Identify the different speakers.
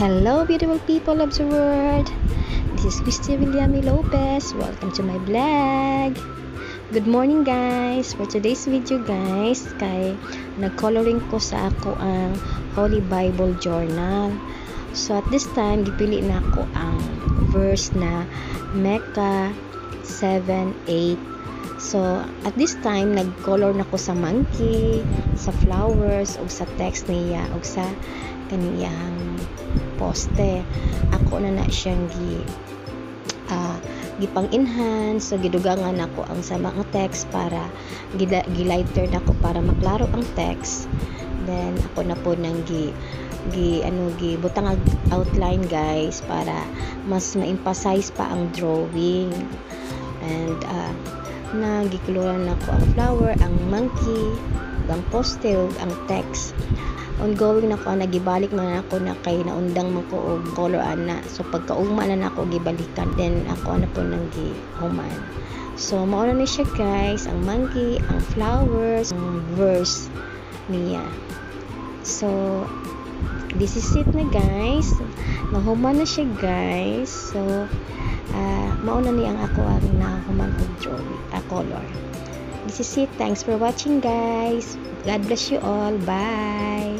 Speaker 1: Hello, beautiful people of the world. This is Christy Williami Lopez. Welcome to my vlog. Good morning, guys. For today's video, guys, kay nag-coloring ko sa ako ang Holy Bible Journal. So, at this time, gipili na ako ang verse na Micah 7:8. So, at this time, nag-color na ko sa monkey, sa flowers, o sa text niya, o sa kaniyang poste. Ako na siyang gipang-enhance, so gidugangan ako ang sa mga text para gilighter na ako para maklaro ang text. Then, ako na po nang butang outline, guys, para mas ma-emphasize pa ang drawing. And nagikuluran na ko ang flower, ang monkey, ang poste, ang text. Ongoing na ko, nagibalik na ako na kay naundang man ko og color ana. So pagkaugma na ako gibalikan, then ako na po nang gihuman. So mao na ni siya, guys, ang monkey, ang flowers, ang verse niya. So this is it na, guys. Nahuman na siya, guys. So mao na ni ang ako ang nahuman og drawing, color. This is it. Thanks for watching, guys. God bless you all. Bye.